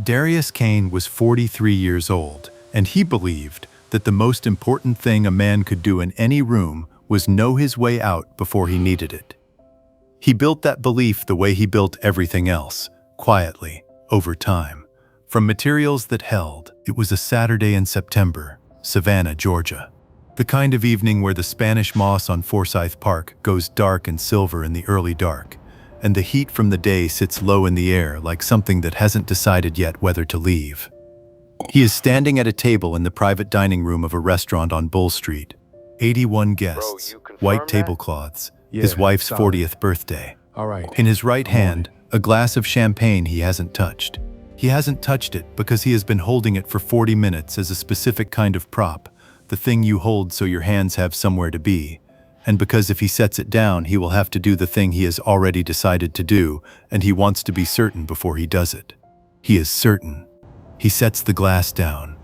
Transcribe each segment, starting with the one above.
Darius Kane was 43 years old, and he believed that the most important thing a man could do in any room was know his way out before he needed it. He built that belief the way he built everything else, quietly, over time. From materials that held. It was a Saturday in September, Savannah, Georgia. The kind of evening where the Spanish moss on Forsyth Park goes dark and silver in the early dark, and the heat from the day sits low in the air like something that hasn't decided yet whether to leave. He is standing at a table in the private dining room of a restaurant on Bull Street. 81 guests, white tablecloths, his wife's 40th birthday. All right. In his right hand, a glass of champagne he hasn't touched. He hasn't touched it because he has been holding it for 40 minutes as a specific kind of prop, the thing you hold so your hands have somewhere to be, and because if he sets it down, he will have to do the thing he has already decided to do, and he wants to be certain before he does it. He is certain. He sets the glass down.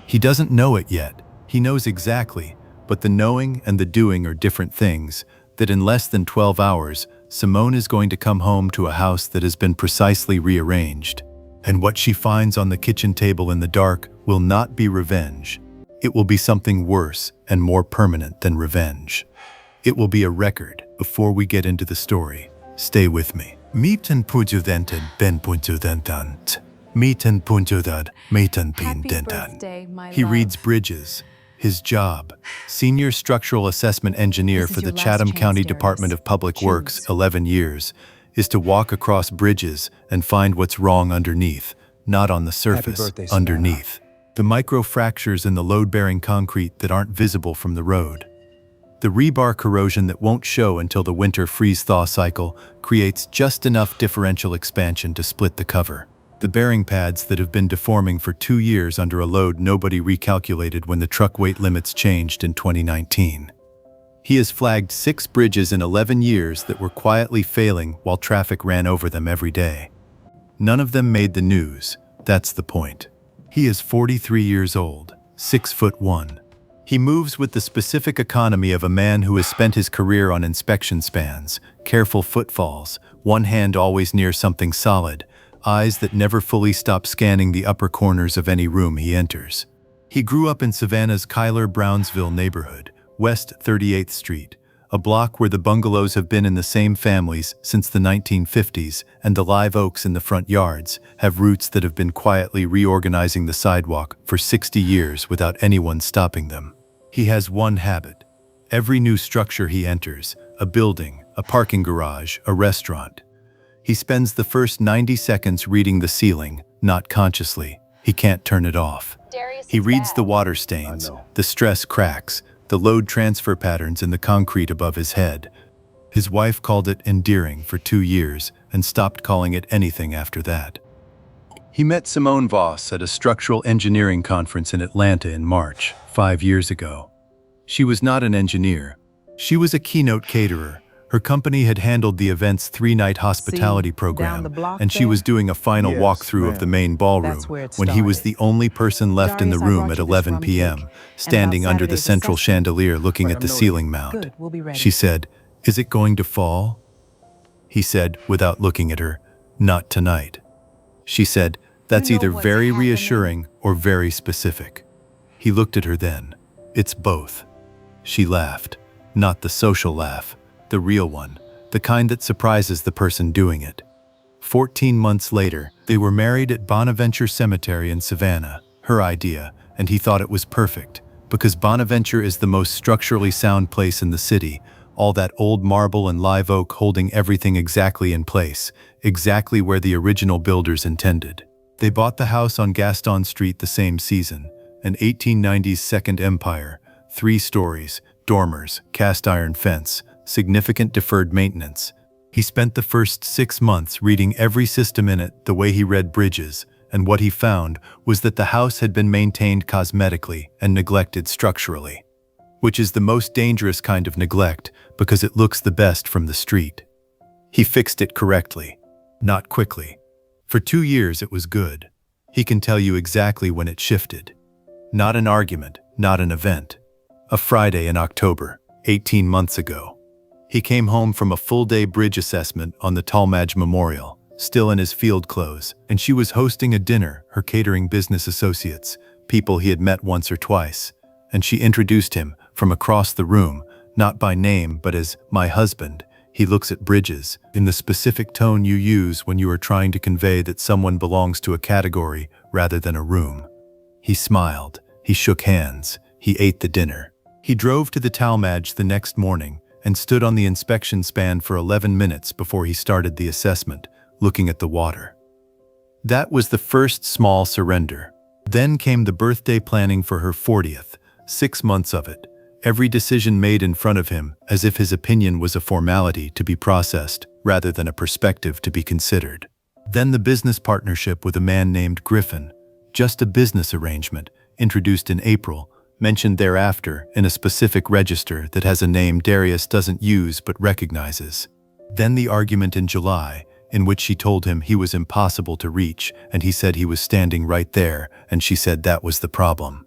He doesn't know it yet. He knows exactly, but the knowing and the doing are different things, that in less than 12 hours, Simone is going to come home to a house that has been precisely rearranged. And what she finds on the kitchen table in the dark will not be revenge. It will be something worse and more permanent than revenge. It will be a record. Before we get into the story, stay with me. Miten pujudented ben pujudentant. Miten punjudad meten pindentan. He reads bridges. His job, Senior Structural Assessment Engineer for the Chatham County Department of Public Works, 11 years, is to walk across bridges and find what's wrong underneath, not on the surface, underneath. The micro-fractures in the load-bearing concrete that aren't visible from the road. The rebar corrosion that won't show until the winter freeze-thaw cycle creates just enough differential expansion to split the cover. The bearing pads that have been deforming for 2 years under a load nobody recalculated when the truck weight limits changed in 2019. He has flagged 6 bridges in 11 years that were quietly failing while traffic ran over them every day. None of them made the news. That's the point. He is 43 years old, 6'1". He moves with the specific economy of a man who has spent his career on inspection spans, careful footfalls, one hand always near something solid, eyes that never fully stop scanning the upper corners of any room he enters. He grew up in Savannah's Kyler-Brownsville neighborhood, West 38th Street, a block where the bungalows have been in the same families since the 1950s, and the live oaks in the front yards have roots that have been quietly reorganizing the sidewalk for 60 years without anyone stopping them. He has one habit. Every new structure he enters, a building, a parking garage, a restaurant, he spends the first 90 seconds reading the ceiling, not consciously. He can't turn it off. He reads the water stains, the stress cracks, the load transfer patterns in the concrete above his head. His wife called it endearing for 2 years and stopped calling it anything after that. He met Simone Voss at a structural engineering conference in Atlanta in March, 5 years ago. She was not an engineer. She was a keynote caterer. Her company had handled the event's 3-night hospitality program, and she was doing a final walkthrough of the main ballroom when he was the only person left in the room at 11 p.m., standing under the central chandelier looking at the ceiling mount. She said, "Is it going to fall?" He said, without looking at her, "Not tonight." She said, "That's either very reassuring or very specific." He looked at her then. "It's both." She laughed, not the social laugh, the real one, the kind that surprises the person doing it. 14 months later, they were married at Bonaventure Cemetery in Savannah, her idea, and he thought it was perfect, because Bonaventure is the most structurally sound place in the city, all that old marble and live oak holding everything exactly in place, exactly where the original builders intended. They bought the house on Gaston Street the same season, an 1890s Second Empire, 3 stories, dormers, cast iron fence, significant deferred maintenance. He spent the first 6 months reading every system in it the way he read bridges, and what he found was that the house had been maintained cosmetically and neglected structurally, which is the most dangerous kind of neglect because it looks the best from the street. He fixed it correctly, not quickly. For 2 years it was good. He can tell you exactly when it shifted. Not an argument, not an event. A Friday in October, 18 months ago. He came home from a full-day bridge assessment on the Talmadge Memorial, still in his field clothes, and she was hosting a dinner, her catering business associates, people he had met once or twice, and she introduced him from across the room, not by name but as my husband. He looks at Bridges in the specific tone you use when you are trying to convey that someone belongs to a category rather than a room. He smiled, he shook hands, he ate the dinner. He drove to the Talmadge the next morning and stood on the inspection span for 11 minutes before he started the assessment, looking at the water. That was the first small surrender. Then came the birthday planning for her 40th, 6 months of it. Every decision made in front of him as if his opinion was a formality to be processed rather than a perspective to be considered. Then the business partnership with a man named Griffin, just a business arrangement, introduced in April, mentioned thereafter in a specific register that has a name Darius doesn't use but recognizes. Then the argument in July, in which she told him he was impossible to reach and he said he was standing right there and she said that was the problem.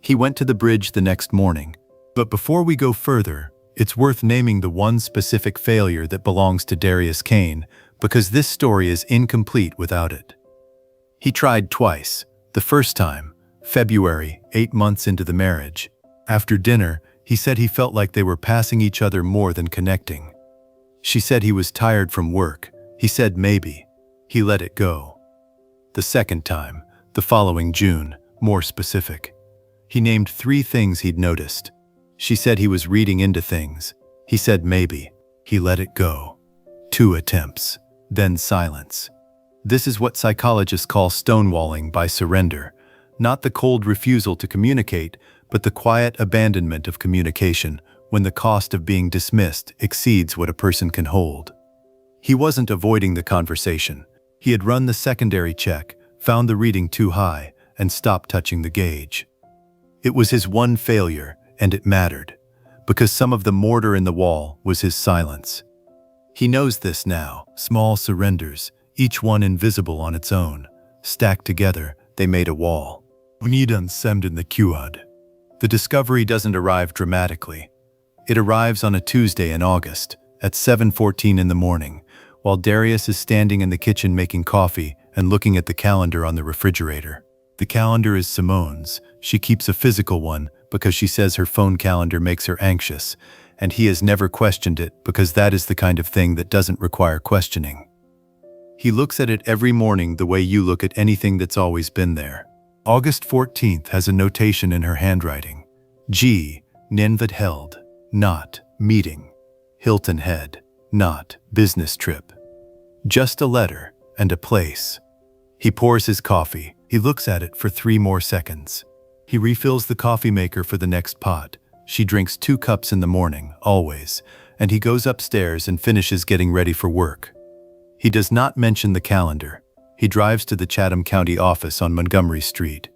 He went to the bridge the next morning. But before we go further, it's worth naming the one specific failure that belongs to Darius Kane, because this story is incomplete without it. He tried twice. The first time, February, 8 months into the marriage. After dinner, he said he felt like they were passing each other more than connecting. She said he was tired from work. He said maybe. He let it go. The second time, the following June, more specific. He named 3 things he'd noticed. She said he was reading into things. He said maybe. He let it go. 2 attempts. Then silence. This is what psychologists call stonewalling by surrender. Not the cold refusal to communicate, but the quiet abandonment of communication when the cost of being dismissed exceeds what a person can hold. He wasn't avoiding the conversation. He had run the secondary check, found the reading too high, and stopped touching the gauge. It was his one failure, and it mattered, because some of the mortar in the wall was his silence. He knows this now. Small surrenders, each one invisible on its own. Stacked together, they made a wall. Unidan semmed in the QUD. The discovery doesn't arrive dramatically. It arrives on a Tuesday in August, at 7:14 in the morning, while Darius is standing in the kitchen making coffee and looking at the calendar on the refrigerator. The calendar is Simone's. She keeps a physical one because she says her phone calendar makes her anxious, and he has never questioned it because that is the kind of thing that doesn't require questioning. He looks at it every morning the way you look at anything that's always been there. August 14th has a notation in her handwriting. G. Ninvad held. Not. Meeting. Hilton Head. Not. Business trip. Just a letter and a place. He pours his coffee. He looks at it for 3 more seconds. He refills the coffee maker for the next pot. She drinks 2 cups in the morning, always, and he goes upstairs and finishes getting ready for work. He does not mention the calendar. He drives to the Chatham County office on Montgomery Street.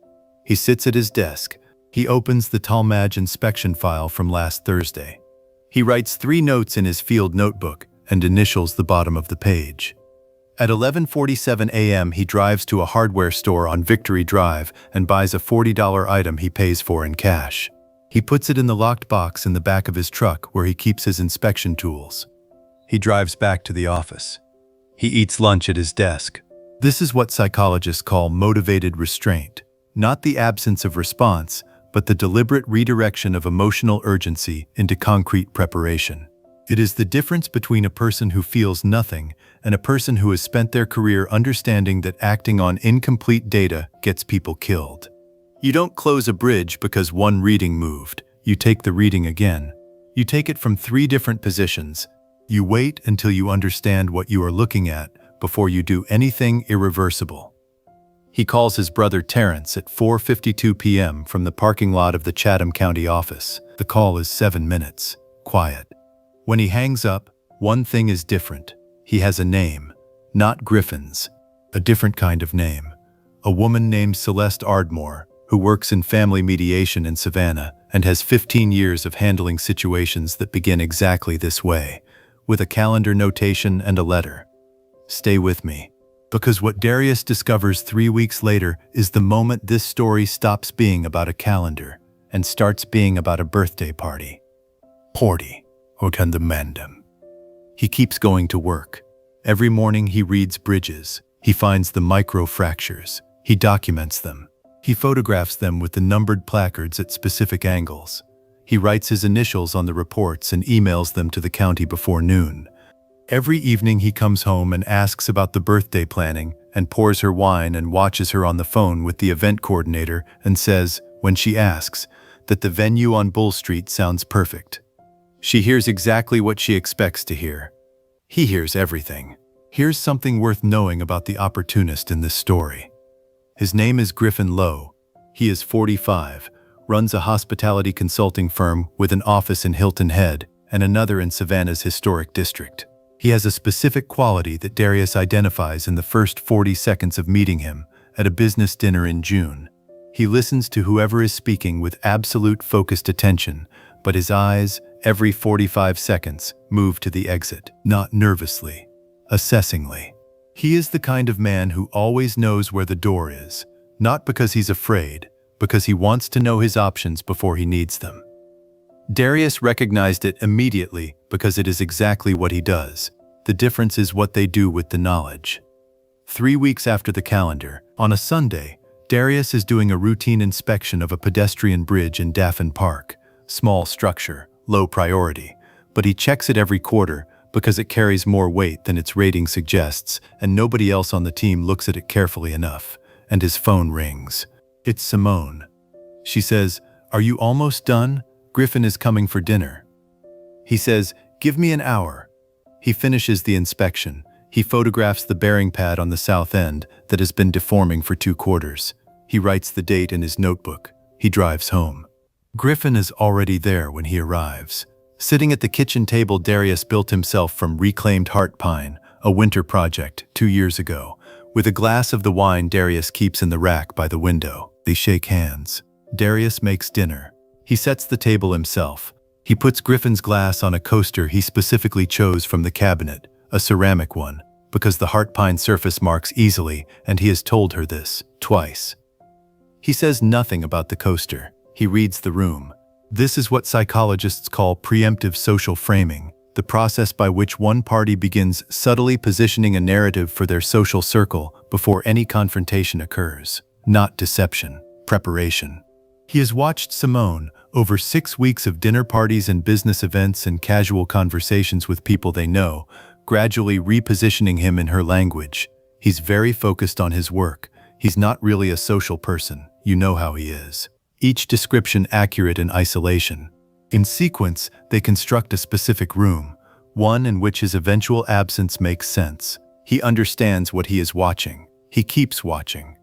He sits at his desk. He opens the Talmadge inspection file from last Thursday. He writes 3 notes in his field notebook and initials the bottom of the page. At 11:47 a.m. he drives to a hardware store on Victory Drive and buys a $40 item he pays for in cash. He puts it in the locked box in the back of his truck where he keeps his inspection tools. He drives back to the office. He eats lunch at his desk. This is what psychologists call motivated restraint, not the absence of response, but the deliberate redirection of emotional urgency into concrete preparation. It is the difference between a person who feels nothing and a person who has spent their career understanding that acting on incomplete data gets people killed. You don't close a bridge because one reading moved. You take the reading again. You take it from 3 different positions. You wait until you understand what you are looking at before you do anything irreversible. He calls his brother Terrence at 4:52 p.m. from the parking lot of the Chatham County office. The call is 7 minutes. Quiet. When he hangs up, one thing is different. He has a name, not Griffin's, a different kind of name. A woman named Celeste Ardmore, who works in family mediation in Savannah and has 15 years of handling situations that begin exactly this way, with a calendar notation and a letter. Stay with me, because what Darius discovers 3 weeks later is the moment this story stops being about a calendar and starts being about a birthday party. He keeps going to work. Every morning he reads bridges. He finds the micro-fractures. He documents them. He photographs them with the numbered placards at specific angles. He writes his initials on the reports and emails them to the county before noon. Every evening he comes home and asks about the birthday planning and pours her wine and watches her on the phone with the event coordinator and says, when she asks, that the venue on Bull Street sounds perfect. She hears exactly what she expects to hear. He hears everything. Here's something worth knowing about the opportunist in this story. His name is Griffin Lowe. He is 45, runs a hospitality consulting firm with an office in Hilton Head and another in Savannah's historic district. He has a specific quality that Darius identifies in the first 40 seconds of meeting him at a business dinner in June. He listens to whoever is speaking with absolute focused attention, but his eyes, every 45 seconds, move to the exit, not nervously, assessingly. He is the kind of man who always knows where the door is, not because he's afraid, because he wants to know his options before he needs them. Darius recognized it immediately because it is exactly what he does. The difference is what they do with the knowledge. 3 weeks after the calendar, on a Sunday, Darius is doing a routine inspection of a pedestrian bridge in Daffin Park. Small structure, low priority, but he checks it every quarter because it carries more weight than its rating suggests, and nobody else on the team looks at it carefully enough. And his phone rings. It's Simone. She says, "Are you almost done? Griffin is coming for dinner." He says, "Give me an hour." He finishes the inspection. He photographs the bearing pad on the south end that has been deforming for 2 quarters. He writes the date in his notebook. He drives home. Griffin is already there when he arrives. Sitting at the kitchen table Darius built himself from reclaimed heart pine, a winter project 2 years ago, with a glass of the wine Darius keeps in the rack by the window. They shake hands. Darius makes dinner. He sets the table himself. He puts Griffin's glass on a coaster he specifically chose from the cabinet, a ceramic one, because the heart pine surface marks easily, and he has told her this twice. He says nothing about the coaster. He reads the room. This is what psychologists call preemptive social framing, the process by which one party begins subtly positioning a narrative for their social circle before any confrontation occurs. Not deception, preparation. He has watched Simone over 6 weeks of dinner parties and business events and casual conversations with people they know, gradually repositioning him in her language. He's very focused on his work. He's not really a social person. You know how he is. Each description accurate in isolation. In sequence, they construct a specific room, one in which his eventual absence makes sense. He understands what he is watching. He keeps watching.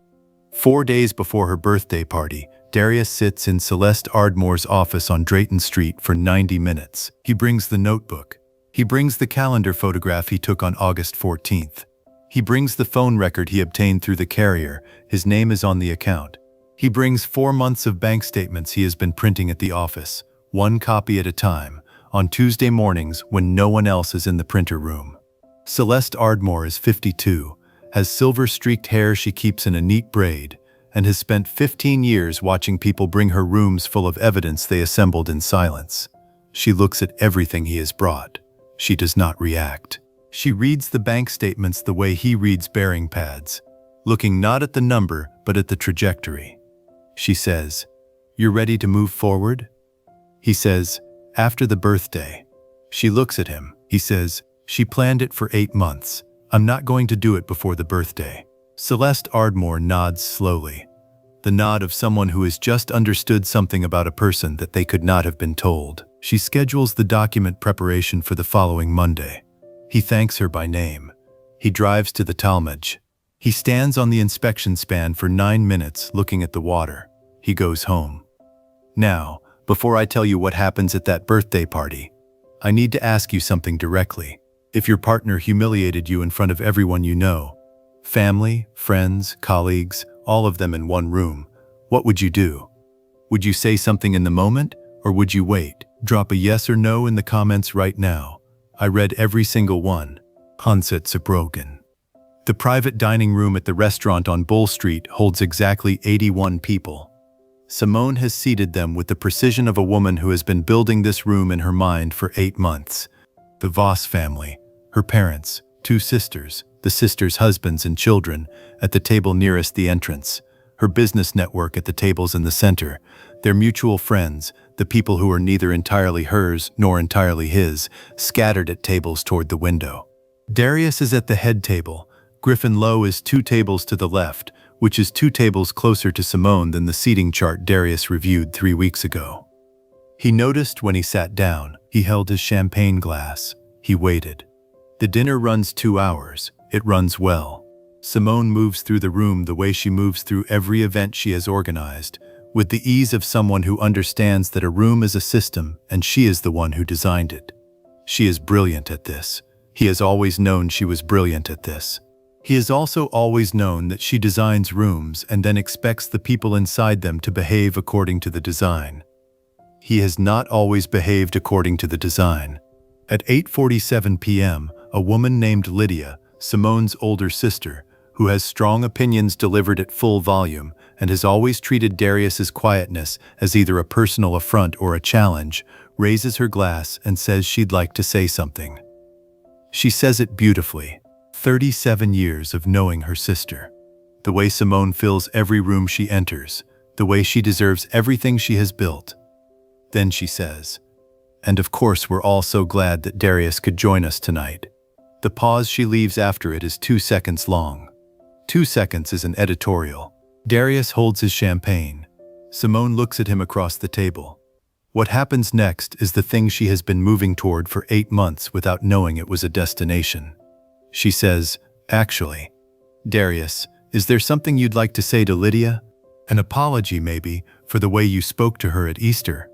4 days before her birthday party, Darius sits in Celeste Ardmore's office on Drayton Street for 90 minutes. He brings the notebook. He brings the calendar photograph he took on August 14th. He brings the phone record he obtained through the carrier. His name is on the account. He brings 4 months of bank statements he has been printing at the office, 1 copy at a time, on Tuesday mornings when no one else is in the printer room. Celeste Ardmore is 52, has silver-streaked hair she keeps in a neat braid, and has spent 15 years watching people bring her rooms full of evidence they assembled in silence. She looks at everything he has brought. She does not react. She reads the bank statements the way he reads bearing pads, looking not at the number but at the trajectory. She says, "You're ready to move forward?" He says, "After the birthday." She looks at him. He says, "She planned it for 8 months. I'm not going to do it before the birthday." Celeste Ardmore nods slowly, the nod of someone who has just understood something about a person that they could not have been told. She schedules the document preparation for the following Monday. He thanks her by name. He drives to the Talmadge. He stands on the inspection span for 9 minutes looking at the water. He goes home. Now, before I tell you what happens at that birthday party, I need to ask you something directly. If your partner humiliated you in front of everyone you know, family, friends, colleagues, all of them in one room, what would you do? Would you say something in the moment, or would you wait? Drop a yes or no in the comments right now. I read every single one. Hanset Sabrogan. The private dining room at the restaurant on Bull Street holds exactly 81 people. Simone has seated them with the precision of a woman who has been building this room in her mind for 8 months. The Voss family, her parents, 2 sisters, the sisters' husbands and children, at the table nearest the entrance, her business network at the tables in the center, their mutual friends, the people who are neither entirely hers nor entirely his, scattered at tables toward the window. Darius is at the head table. Griffin Lowe is 2 tables to the left, which is 2 tables closer to Simone than the seating chart Darius reviewed 3 weeks ago. He noticed when he sat down, he held his champagne glass. He waited. The dinner runs 2 hours. It runs well. Simone moves through the room the way she moves through every event she has organized, with the ease of someone who understands that a room is a system and she is the one who designed it. She is brilliant at this. He has always known she was brilliant at this. He has also always known that she designs rooms and then expects the people inside them to behave according to the design. He has not always behaved according to the design. At 8:47 p.m., a woman named Lydia, Simone's older sister, who has strong opinions delivered at full volume and has always treated Darius's quietness as either a personal affront or a challenge, raises her glass and says she'd like to say something. She says it beautifully. 37 years of knowing her sister. The way Simone fills every room she enters, the way she deserves everything she has built. Then she says, "And of course we're all so glad that Darius could join us tonight." The pause she leaves after it is 2 seconds long. 2 seconds is an editorial. Darius holds his champagne. Simone looks at him across the table. What happens next is the thing she has been moving toward for 8 months without knowing it was a destination. She says, "Actually, Darius, is there something you'd like to say to Lydia? An apology, maybe, for the way you spoke to her at Easter?"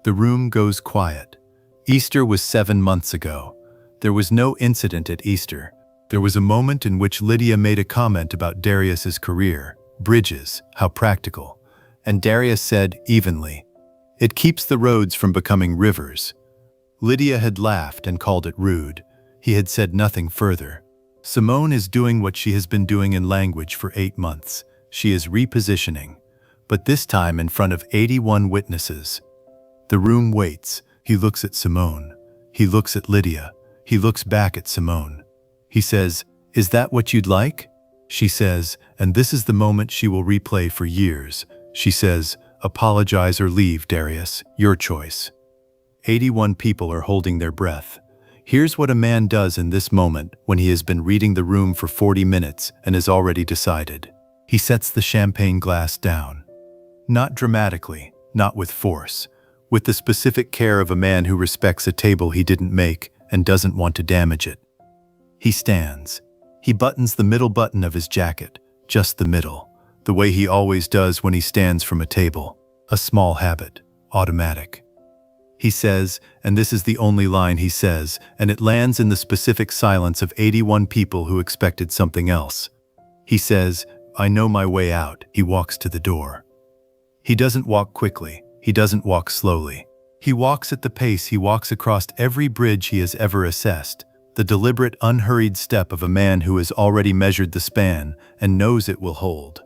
The room goes quiet. Easter was 7 months ago. There was no incident at Easter. There was a moment in which Lydia made a comment about Darius's career, bridges, how practical. And Darius said, evenly, "It keeps the roads from becoming rivers." Lydia had laughed and called it rude. He had said nothing further. Simone is doing what she has been doing in language for 8 months. She is repositioning, but this time in front of 81 witnesses. The room waits. He looks at Simone. He looks at Lydia. He looks back at Simone. He says, "Is that what you'd like?" She says, and this is the moment she will replay for years. She says, "Apologize or leave, Darius. Your choice." 81 people are holding their breath. Here's what a man does in this moment when he has been reading the room for 40 minutes and has already decided. He sets the champagne glass down. Not dramatically, not with force, with the specific care of a man who respects a table he didn't make and doesn't want to damage it. He stands. He buttons the middle button of his jacket, just the middle, the way he always does when he stands from a table. A small habit, automatic. He says, and this is the only line he says, and it lands in the specific silence of 81 people who expected something else. He says, "I know my way out." He walks to the door. He doesn't walk quickly. He doesn't walk slowly. He walks at the pace he walks across every bridge he has ever assessed, the deliberate, unhurried step of a man who has already measured the span and knows it will hold.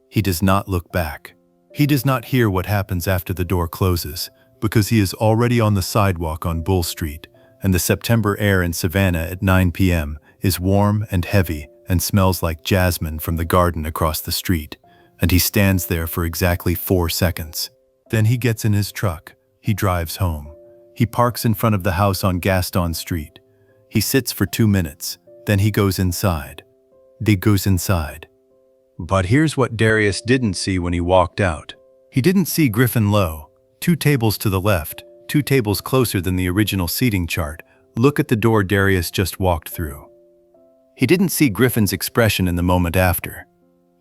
He does not look back. He does not hear what happens after the door closes, because he is already on the sidewalk on Bull Street, and the September air in Savannah at 9 p.m. is warm and heavy and smells like jasmine from the garden across the street, and he stands there for exactly 4 seconds. Then he gets in his truck. He drives home. He parks in front of the house on Gaston Street. He sits for 2 minutes. Then he goes inside. He goes inside. But here's what Darius didn't see when he walked out. He didn't see Griffin Lowe. 2 tables to the left, 2 tables closer than the original seating chart. Look at the door Darius just walked through. He didn't see Griffin's expression in the moment after.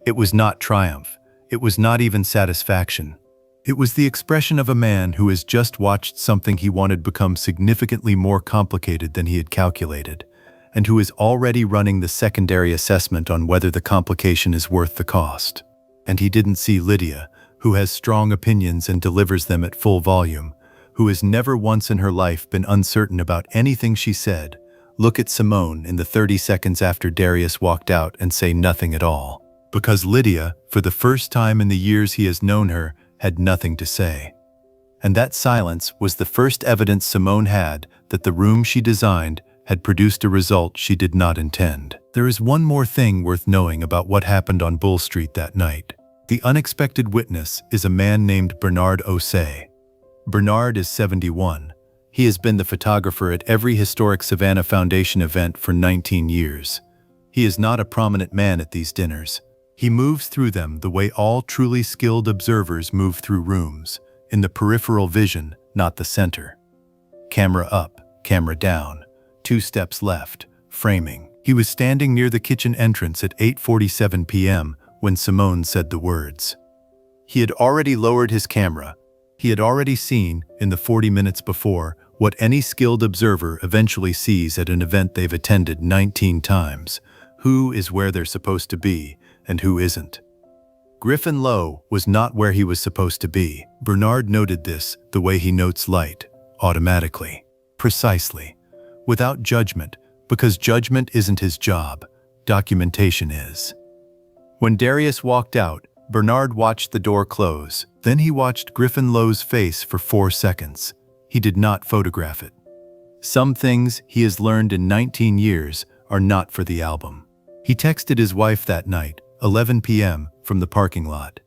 It was not triumph. It was not even satisfaction. It was the expression of a man who has just watched something he wanted become significantly more complicated than he had calculated, and who is already running the secondary assessment on whether the complication is worth the cost. And he didn't see Lydia, who has strong opinions and delivers them at full volume, who has never once in her life been uncertain about anything she said, look at Simone in the 30 seconds after Darius walked out and say nothing at all. Because Lydia, for the first time in the years he has known her, had nothing to say. And that silence was the first evidence Simone had that the room she designed had produced a result she did not intend. There is one more thing worth knowing about what happened on Bull Street that night. The unexpected witness is a man named Bernard Osei. Bernard is 71. He has been the photographer at every historic Savannah Foundation event for 19 years. He is not a prominent man at these dinners. He moves through them the way all truly skilled observers move through rooms, in the peripheral vision, not the center. Camera up, camera down, 2 steps left, framing. He was standing near the kitchen entrance at 8:47 p.m. when Simone said the words. He had already lowered his camera. He had already seen, in the 40 minutes before, what any skilled observer eventually sees at an event they've attended 19 times. Who is where they're supposed to be, and who isn't. Griffin Lowe was not where he was supposed to be. Bernard noted this the way he notes light, automatically, precisely, without judgment, because judgment isn't his job, documentation is. When Darius walked out, Bernard watched the door close. Then he watched Griffin Lowe's face for 4 seconds. He did not photograph it. Some things he has learned in 19 years are not for the album. He texted his wife that night, 11 p.m., from the parking lot.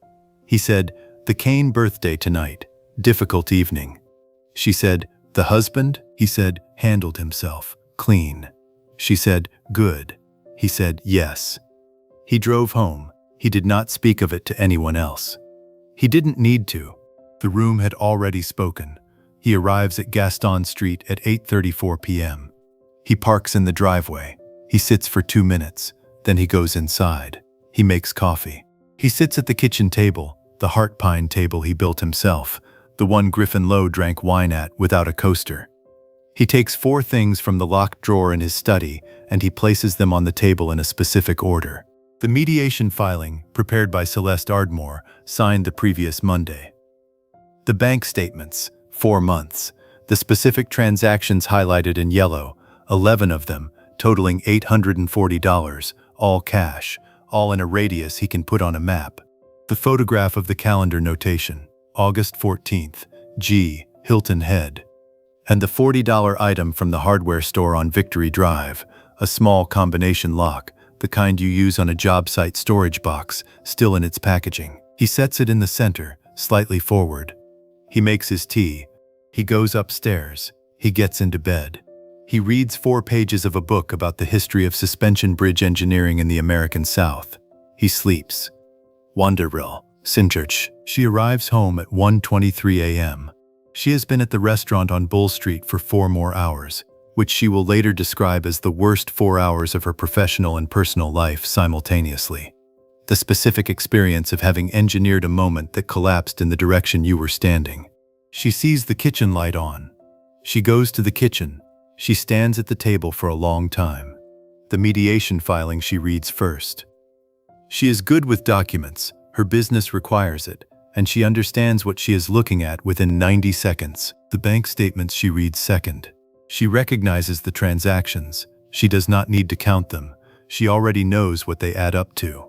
He said, "The Kane birthday tonight. Difficult evening." She said, "The husband?" He said, "Handled himself. Clean." She said, "Good." He said, "Yes." He drove home. He did not speak of it to anyone else. He didn't need to. The room had already spoken. He arrives at Gaston Street at 8:34 p.m. He parks in the driveway. He sits for 2 minutes. Then he goes inside. He makes coffee. He sits at the kitchen table, the heart pine table he built himself, the one Griffin Lowe drank wine at without a coaster. He takes 4 things from the locked drawer in his study and he places them on the table in a specific order. The mediation filing, prepared by Celeste Ardmore, signed the previous Monday. The bank statements, 4 months. The specific transactions highlighted in yellow, 11 of them, totaling $840, all cash, all in a radius he can put on a map. The photograph of the calendar notation, August 14th, G, Hilton Head. And the $40 item from the hardware store on Victory Drive, a small combination lock, the kind you use on a job site storage box, still in its packaging. He sets it in the center, slightly forward. He makes his tea. He goes upstairs. He gets into bed. He reads 4 pages of a book about the history of suspension bridge engineering in the American South. He sleeps. Wanderrill, Sinchurch. She arrives home at 1:23 a.m. She has been at the restaurant on Bull Street for 4 more hours, which she will later describe as the worst 4 hours of her professional and personal life simultaneously. The specific experience of having engineered a moment that collapsed in the direction you were standing. She sees the kitchen light on. She goes to the kitchen. She stands at the table for a long time. The mediation filing she reads first. She is good with documents, her business requires it, and she understands what she is looking at within 90 seconds. The bank statements she reads second. She recognizes the transactions. She does not need to count them. She already knows what they add up to.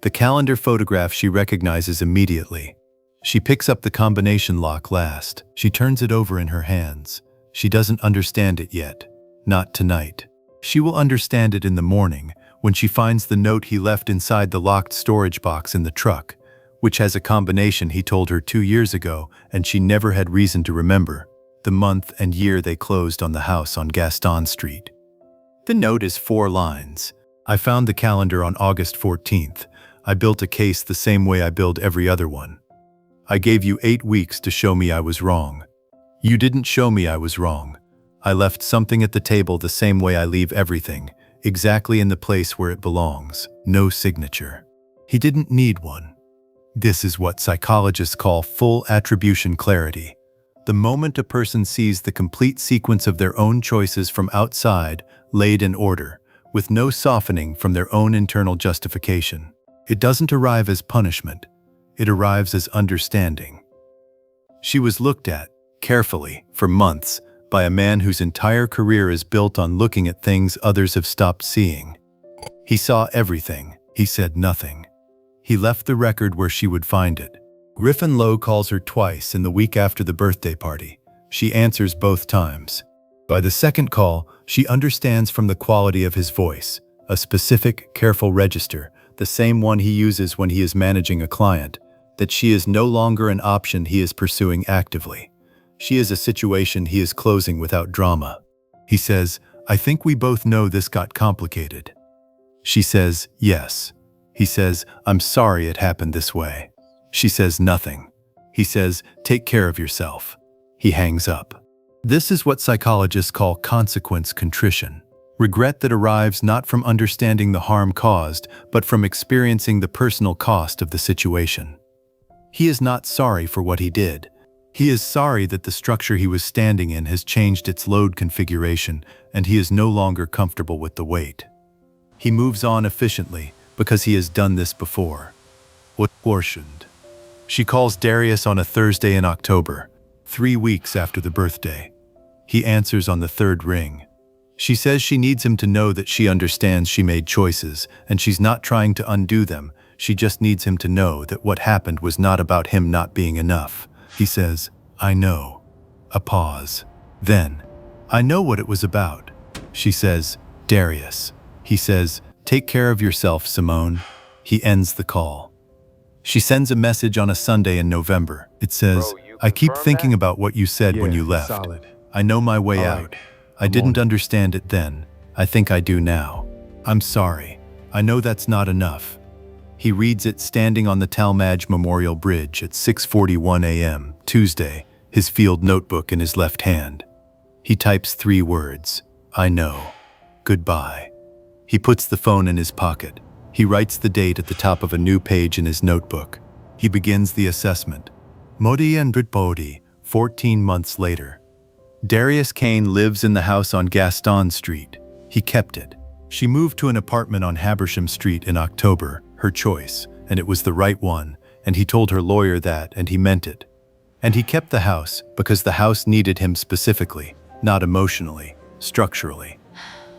The calendar photograph she recognizes immediately. She picks up the combination lock last. She turns it over in her hands. She doesn't understand it yet. Not tonight. She will understand it in the morning when she finds the note he left inside the locked storage box in the truck, which has a combination he told her 2 years ago and she never had reason to remember, the month and year they closed on the house on Gaston Street. The note is 4 lines. I found the calendar on August 14th. I built a case the same way I build every other one. I gave you 8 weeks to show me I was wrong. You didn't show me I was wrong. I left something at the table the same way I leave everything, exactly in the place where it belongs. No signature. He didn't need one. This is what psychologists call full attribution clarity. The moment a person sees the complete sequence of their own choices from outside, laid in order, with no softening from their own internal justification. It doesn't arrive as punishment. It arrives as understanding. She was looked at, carefully, for months, by a man whose entire career is built on looking at things others have stopped seeing. He saw everything. He said nothing. He left the record where she would find it. Griffin Lowe calls her twice in the week after the birthday party. She answers both times. By the second call, she understands from the quality of his voice, a specific, careful register, the same one he uses when he is managing a client, that she is no longer an option he is pursuing actively. She is a situation he is closing without drama. He says, "I think we both know this got complicated." She says, "Yes." He says, "I'm sorry it happened this way." She says nothing. He says, "Take care of yourself." He hangs up. This is what psychologists call consequence contrition, regret that arrives not from understanding the harm caused, but from experiencing the personal cost of the situation. He is not sorry for what he did. He is sorry that the structure he was standing in has changed its load configuration, and he is no longer comfortable with the weight. He moves on efficiently because he has done this before. What portioned? She calls Darius on a Thursday in October, 3 weeks after the birthday. He answers on the third ring. She says she needs him to know that she understands she made choices, and she's not trying to undo them. She just needs him to know that what happened was not about him not being enough. He says, "I know." A pause. Then, "I know what it was about." She says, "Darius." He says, "Take care of yourself, Simone." He ends the call. She sends a message on a Sunday in November. It says, "I keep thinking about what you said when you left. Solid. I know my way out. I didn't understand it then. I think I do now. I'm sorry. I know that's not enough." He reads it standing on the Talmadge Memorial Bridge at 6:41 a.m., Tuesday, his field notebook in his left hand. He types 3 words, "I know. Goodbye." He puts the phone in his pocket. He writes the date at the top of a new page in his notebook. He begins the assessment. Modi and Britbodi, 14 months later. Darius Kane lives in the house on Gaston Street. He kept it. She moved to an apartment on Habersham Street in October, her choice, and it was the right one, and he told her lawyer that, and he meant it. And he kept the house because the house needed him specifically, not emotionally, structurally.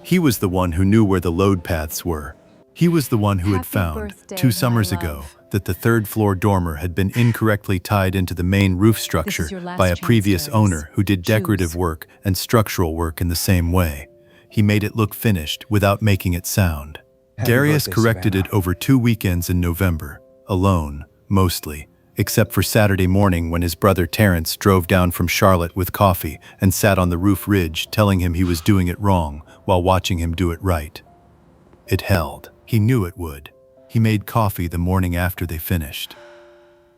He was the one who knew where the load paths were. He was the one who had found, 2 summers ago, that the third-floor dormer had been incorrectly tied into the main roof structure by a previous owner who did decorative work and structural work in the same way. He made it look finished without making it sound. Darius corrected it over 2 weekends in November, alone, mostly, except for Saturday morning when his brother Terrence drove down from Charlotte with coffee and sat on the roof ridge telling him he was doing it wrong while watching him do it right. It held. He knew it would. He made coffee the morning after they finished.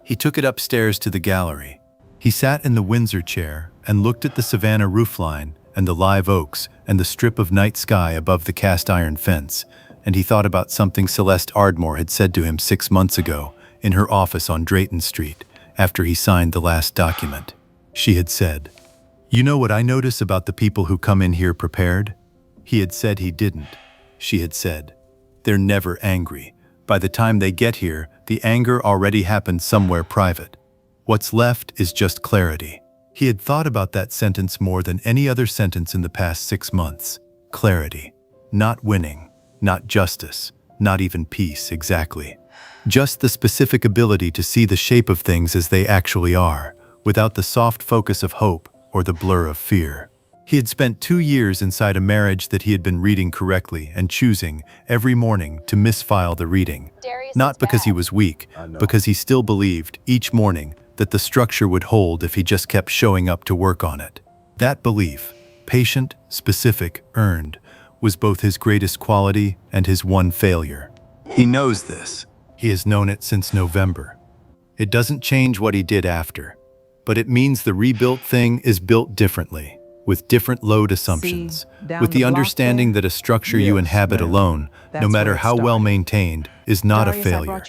He took it upstairs to the gallery. He sat in the Windsor chair and looked at the Savannah roofline and the live oaks and the strip of night sky above the cast iron fence, and he thought about something Celeste Ardmore had said to him 6 months ago in her office on Drayton Street after he signed the last document. She had said, "You know what I notice about the people who come in here prepared?" He had said he didn't. She had said, "They're never angry. By the time they get here, the anger already happened somewhere private. What's left is just clarity." He had thought about that sentence more than any other sentence in the past 6 months. Clarity. Not winning, not justice, not even peace exactly. Just the specific ability to see the shape of things as they actually are, without the soft focus of hope or the blur of fear. He had spent 2 years inside a marriage that he had been reading correctly and choosing, every morning, to misfile the reading. Not because he was weak, because he still believed, each morning, that the structure would hold if he just kept showing up to work on it. That belief, patient, specific, earned, was both his greatest quality and his one failure. He knows this. He has known it since November. It doesn't change what he did after, but it means the rebuilt thing is built differently, with different load assumptions, with the understanding that a structure you inhabit alone, no matter how well maintained, is not a failure.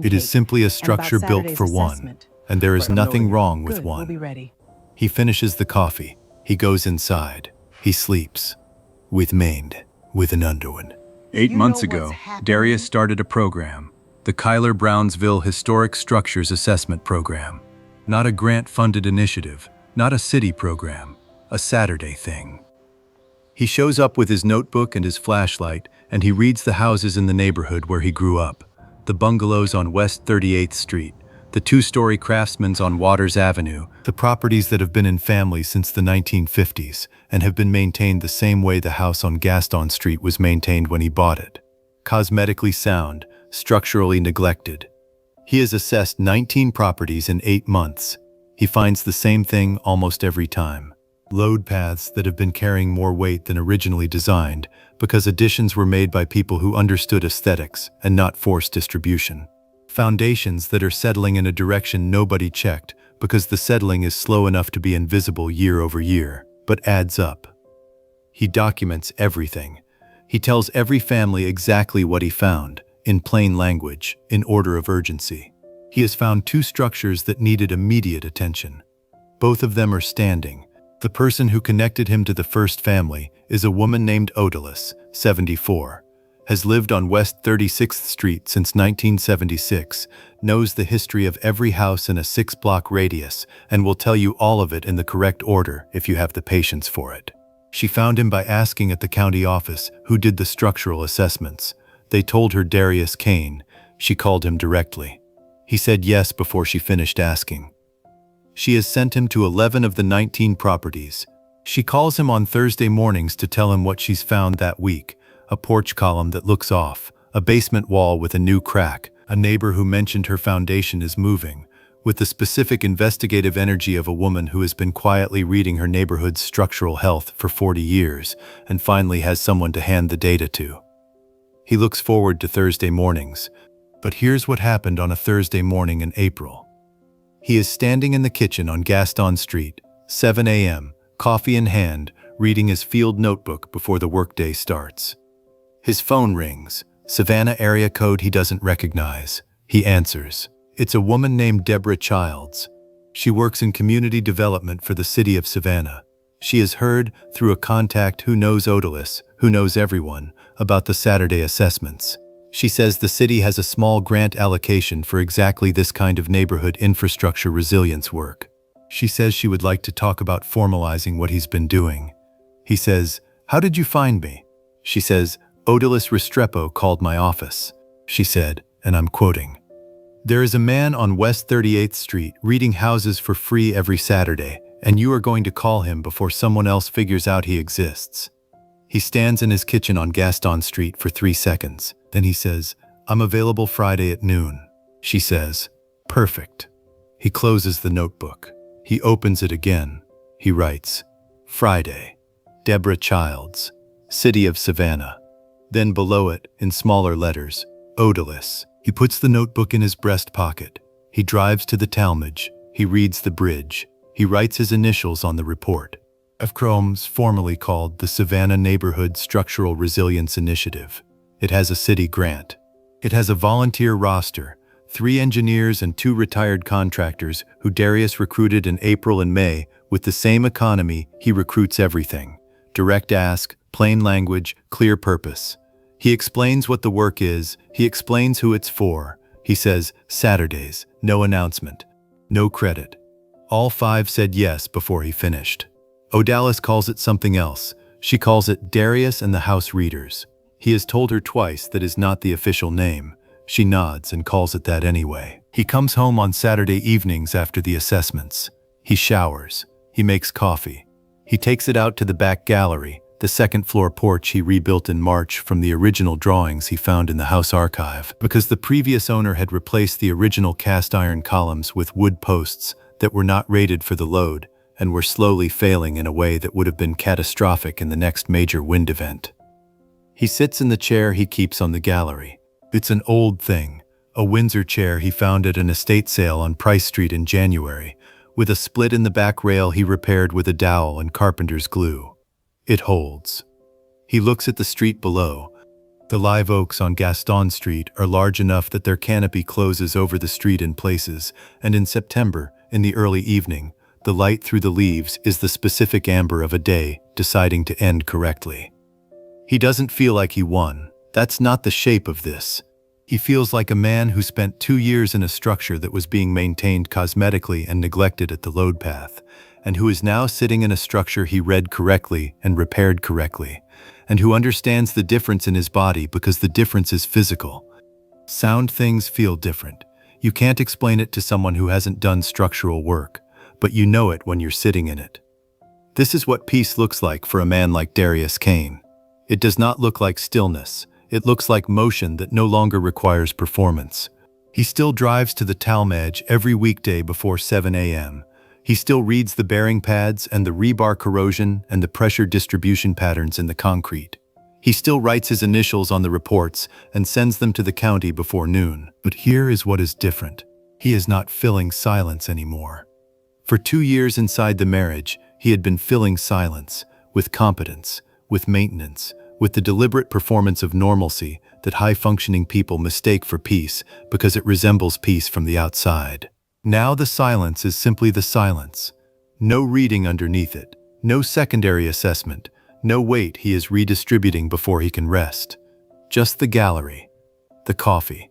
It is simply a structure built for one, and there is nothing wrong with one. He finishes the coffee. He goes inside. He sleeps. With an underone. 8 months ago, Darius started a program, the Kyler Brownsville Historic Structures Assessment Program. Not a grant-funded initiative, not a city program, a Saturday thing. He shows up with his notebook and his flashlight, and he reads the houses in the neighborhood where he grew up, the bungalows on West 38th Street, the two-story Craftsman's on Waters Avenue, the properties that have been in families since the 1950s and have been maintained the same way the house on Gaston Street was maintained when he bought it. Cosmetically sound, structurally neglected. He has assessed 19 properties in 8 months. He finds the same thing almost every time. Load paths that have been carrying more weight than originally designed because additions were made by people who understood aesthetics and not forced distribution. Foundations that are settling in a direction nobody checked because the settling is slow enough to be invisible year over year, but adds up. He documents everything. He tells every family exactly what he found, in plain language, in order of urgency. He has found 2 structures that needed immediate attention. Both of them are standing. The person who connected him to the first family is a woman named Odalis, 74. Has lived on West 36th Street since 1976, knows the history of every house in a 6-block radius, and will tell you all of it in the correct order if you have the patience for it. She found him by asking at the county office who did the structural assessments. They told her Darius Kane. She called him directly. He said yes before she finished asking. She has sent him to 11 of the 19 properties. She calls him on Thursday mornings to tell him what she's found that week. A porch column that looks off, a basement wall with a new crack, a neighbor who mentioned her foundation is moving, with the specific investigative energy of a woman who has been quietly reading her neighborhood's structural health for 40 years and finally has someone to hand the data to. He looks forward to Thursday mornings, but here's what happened on a Thursday morning in April. He is standing in the kitchen on Gaston Street, 7 a.m., coffee in hand, reading his field notebook before the workday starts. His phone rings, Savannah area code he doesn't recognize. He answers. It's a woman named Deborah Childs. She works in community development for the city of Savannah. She has heard, through a contact who knows Odalis, who knows everyone, about the Saturday assessments. She says the city has a small grant allocation for exactly this kind of neighborhood infrastructure resilience work. She says she would like to talk about formalizing what he's been doing. He says, "How did you find me?" She says, "Odalis Restrepo called my office." She said, and I'm quoting, "There is a man on West 38th Street reading houses for free every Saturday, and you are going to call him before someone else figures out he exists." He stands in his kitchen on Gaston Street for 3 seconds. Then he says, "I'm available Friday at noon." She says, "Perfect." He closes the notebook. He opens it again. He writes, "Friday, Deborah Childs, City of Savannah." Then below it, in smaller letters, Odalis. He puts the notebook in his breast pocket. He drives to the Talmadge. He reads the bridge. He writes his initials on the report. FCROM's formerly called the Savannah Neighborhood Structural Resilience Initiative. It has a city grant. It has a volunteer roster, 3 engineers and 2 retired contractors who Darius recruited in April and May. With the same economy, he recruits everything. Direct ask, plain language, clear purpose. He explains what the work is. He explains who it's for. He says, Saturdays, no announcement, no credit. All 5 said yes before he finished. Odalis calls it something else. She calls it Darius and the House Readers. He has told her twice that is not the official name. She nods and calls it that anyway. He comes home on Saturday evenings after the assessments. He showers. He makes coffee. He takes it out to the back gallery, the second-floor porch he rebuilt in March from the original drawings he found in the house archive, because the previous owner had replaced the original cast-iron columns with wood posts that were not rated for the load and were slowly failing in a way that would have been catastrophic in the next major wind event. He sits in the chair he keeps on the gallery. It's an old thing, a Windsor chair he found at an estate sale on Price Street in January, with a split in the back rail he repaired with a dowel and carpenter's glue. It holds. He looks at the street below. The live oaks on Gaston Street are large enough that their canopy closes over the street in places, and in September, in the early evening, the light through the leaves is the specific amber of a day deciding to end correctly. He doesn't feel like he won. That's not the shape of this. He feels like a man who spent 2 years in a structure that was being maintained cosmetically and neglected at the load path, and who is now sitting in a structure he read correctly and repaired correctly, and who understands the difference in his body because the difference is physical. Sound things feel different. You can't explain it to someone who hasn't done structural work, but you know it when you're sitting in it. This is what peace looks like for a man like Darius Kane. It does not look like stillness. It looks like motion that no longer requires performance. He still drives to the Tabl every weekday before 7 a.m. He still reads the bearing pads and the rebar corrosion and the pressure distribution patterns in the concrete. He still writes his initials on the reports and sends them to the county before noon. But here is what is different. He is not filling silence anymore. For 2 years inside the marriage, he had been filling silence with competence, with maintenance, with the deliberate performance of normalcy that high-functioning people mistake for peace because it resembles peace from the outside. Now the silence is simply the silence. No reading underneath it, no secondary assessment, no weight he is redistributing before he can rest. Just the gallery, the coffee,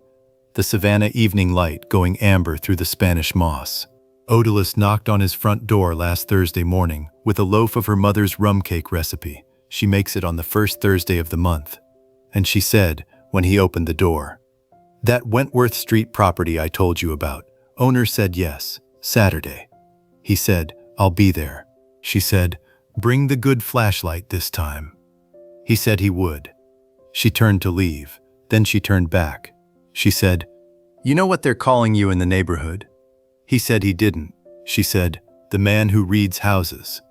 the Savannah evening light going amber through the Spanish moss. Odalys knocked on his front door last Thursday morning with a loaf of her mother's rum cake recipe. She makes it on the first Thursday of the month. And she said, when he opened the door, "That Wentworth Street property I told you about, owner said yes, Saturday." He said, "I'll be there." She said, "Bring the good flashlight this time." He said he would. She turned to leave. Then she turned back. She said, "You know what they're calling you in the neighborhood?" He said he didn't. She said, "The man who reads houses."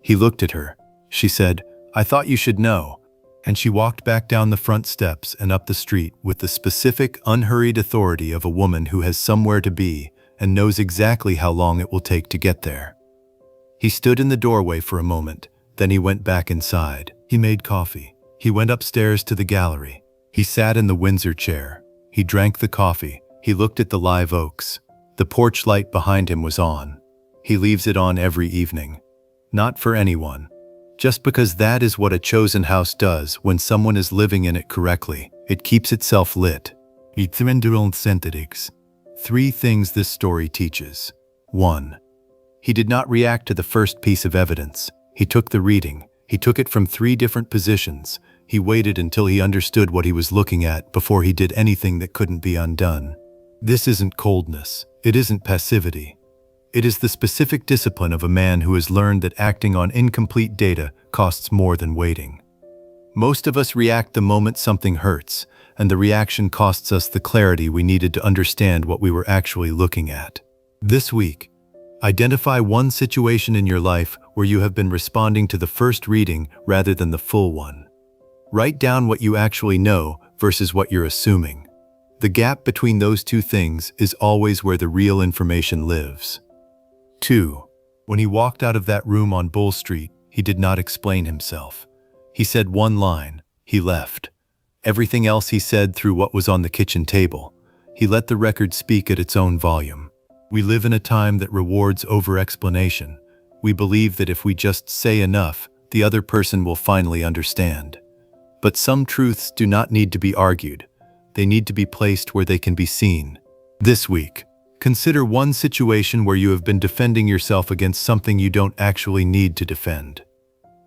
He looked at her. She said, "I thought you should know." And she walked back down the front steps and up the street with the specific, unhurried authority of a woman who has somewhere to be and knows exactly how long it will take to get there. He stood in the doorway for a moment, then he went back inside. He made coffee. He went upstairs to the gallery. He sat in the Windsor chair. He drank the coffee. He looked at the live oaks. The porch light behind him was on. He leaves it on every evening. Not for anyone. Just because that is what a chosen house does when someone is living in it correctly. It keeps itself lit. 3 things this story teaches. 1. He did not react to the first piece of evidence. He took the reading. He took it from 3 different positions. He waited until he understood what he was looking at before he did anything that couldn't be undone. This isn't coldness. It isn't passivity. It is the specific discipline of a man who has learned that acting on incomplete data costs more than waiting. Most of us react the moment something hurts, and the reaction costs us the clarity we needed to understand what we were actually looking at. This week, identify one situation in your life where you have been responding to the first reading rather than the full one. Write down what you actually know versus what you're assuming. The gap between those 2 things is always where the real information lives. 2. When he walked out of that room on Bull Street, he did not explain himself. He said one line. He left. Everything else he said through what was on the kitchen table. He let the record speak at its own volume. We live in a time that rewards over-explanation. We believe that if we just say enough, the other person will finally understand. But some truths do not need to be argued. They need to be placed where they can be seen. This week, consider one situation where you have been defending yourself against something you don't actually need to defend.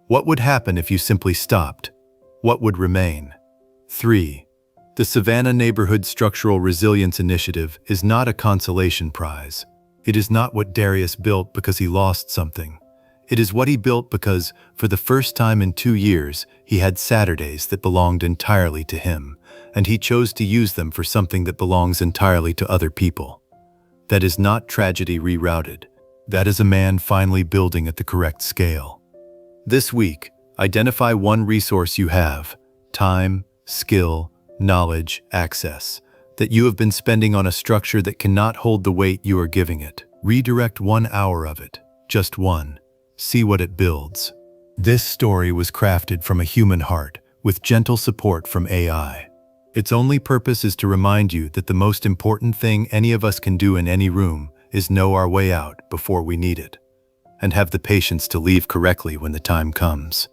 What would happen if you simply stopped? What would remain? 3. The Savannah Neighborhood Structural Resilience Initiative is not a consolation prize. It is not what Darius built because he lost something. It is what he built because, for the first time in 2 years, he had Saturdays that belonged entirely to him, and he chose to use them for something that belongs entirely to other people. That is not tragedy rerouted. That is a man finally building at the correct scale. This week, identify one resource you have, time, skill, knowledge, access, that you have been spending on a structure that cannot hold the weight you are giving it. Redirect 1 hour of it, just one. See what it builds. This story was crafted from a human heart, with gentle support from AI. Its only purpose is to remind you that the most important thing any of us can do in any room is know our way out before we need it, and have the patience to leave correctly when the time comes.